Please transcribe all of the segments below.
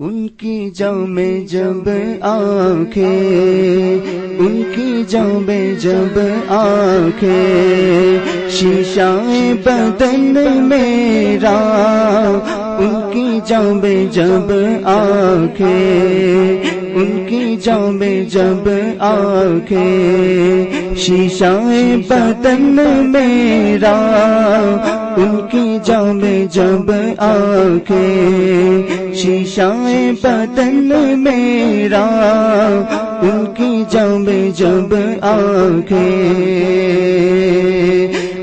ان کی جاں میں جب آنکھیں، ان کی جاں میں جب آنکھیں، شیشہ بدن میرا، ان کی جاں میں جب آنکھیں، ان کی جاں میں جب آنکھیں، شیشہ بدن میرا، ان کی جاں میں جب آنکھیں، شیشہ بدن میرا، ان کی جاں میں جب آنکھیں،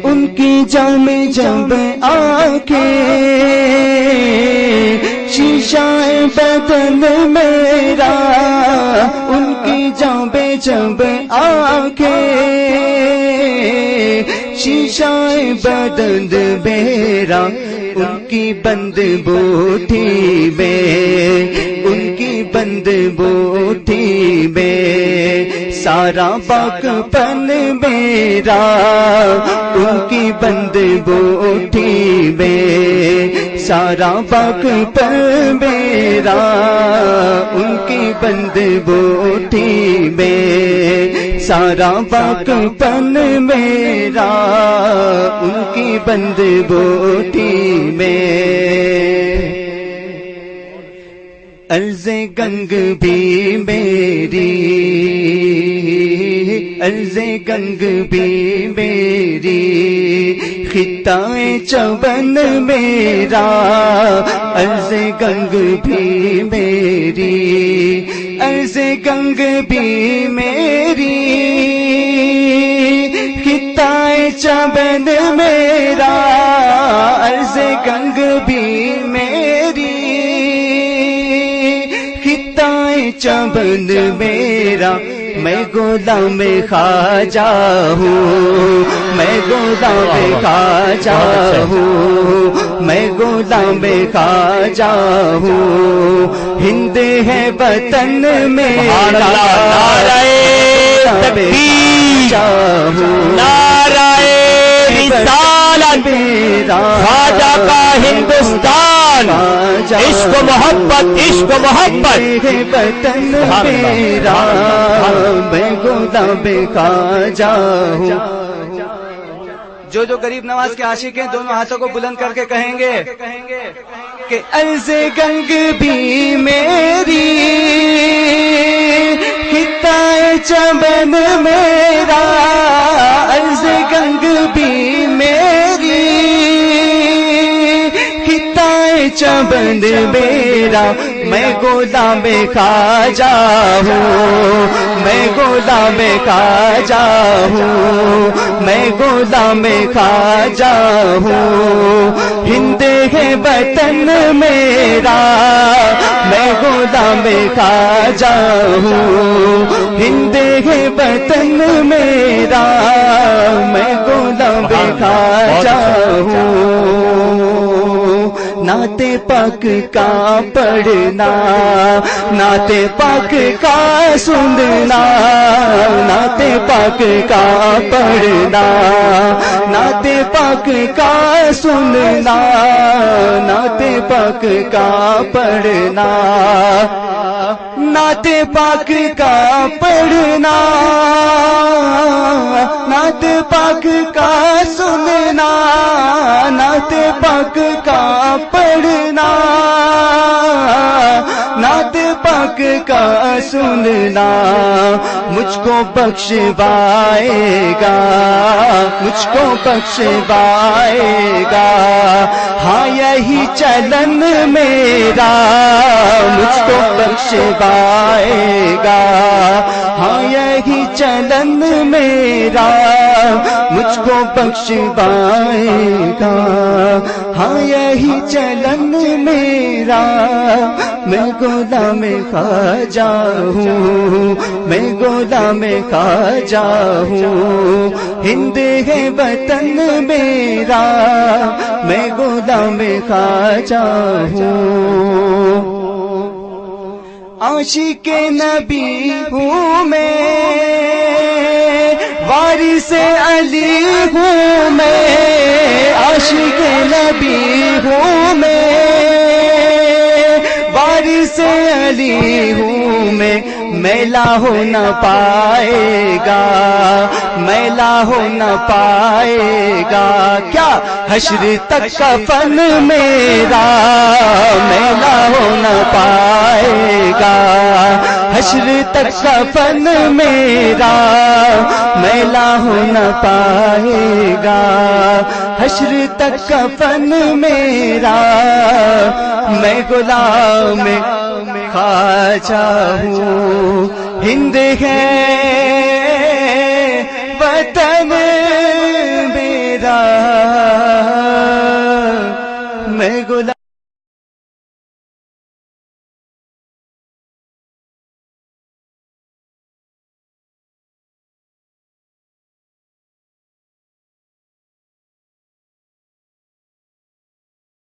ان کی جاں میں جب آنکھیں، شیشہ بدن میرا، ان کی جاں میں جب آنکھیں، شیشہ بدن میرا، ان کی بند بوٹھی میں، ان کی بند بوٹھی میں، سارا پاک پن میرا، ان کی بند بوٹھی میں، سارا پاک پن میرا، ان کی بند بوٹھی میں، سارا پاک پن میرا، ان کی بند بوٹھی میں، عرض گنگ بھی میری، عرض گنگ بھی میری، خطہ چمن میرا، عرض گنگ بھی میری، عرض گنگ بھی میری، خطہ چمن میرا، عرض گنگ بھی میری، خطہ چمن میرا، میں غلام خواجہ ہوں، میں غلام خواجہ ہوں، میں غلام خواجہ ہوں، ہند ہے وطن میرا، نعرہ تکبیر، نعرہ رسالت، خواجہ کا ہندوستان، عشق و محبت، عشق و محبت، وطن میرا، میں غلام خواجہ ہوں۔ جو غریب نواز کے عاشق ہیں دونوں ہاتھوں کو بلند کر کے کہیں گے کہ عرض گنگ بھی میری، خطہ چمن میرا، عرض گنگ بھی میری، خطہ چمن میرا، میں غلام خواجہ ہوں، میں غلام خواجہ ہوں، میں غلام خواجہ ہوں، ہند ہے وطن میرا، میں غلام خواجہ ہوں، ہند ہے وطن میرا، میں غلام خواجہ ہوں، نعت پاک کا پڑھنا، نعت پاک کا سننا، نعت پاک کا پڑھنا، نعت پاک کا سننا، نعت پاک کا پڑھنا، نعت پاک کا پڑھنا، نعت پاک کا سننا، نعت پاک کا پڑھنا، نعت پاک کا سننا، مجھ کو بخشوائے گا، مجھ کو بخشوائے گا، ہاں یہی چلن میرا، مجھ کو بخشوائے گا، ہاں یہی چلن میرا، مجھ کو بخشوائے گا، ہاں یہی چلن میرا، میں غلام خواجہ ہوں، میں غلام خواجہ ہوں، ہند ہے وطن میرا، میں غلام خواجہ ہوں، عاشق نبی ہوں میں، وارث علی ہوں میں، عاشق نبی ہوں میں، وارث سے علی ہوں میلا ہو نہ پائے گا، میلا ہو نہ پائے گا، کیا حشر تک کفن میرا میلا ہو نہ پائے گا، حشر تک کفن میرا میلا ہو نہ پائے گا، حشر تک کفن میرا، میں غلام خواجہ ہوں، ہند ہے وطن میرا۔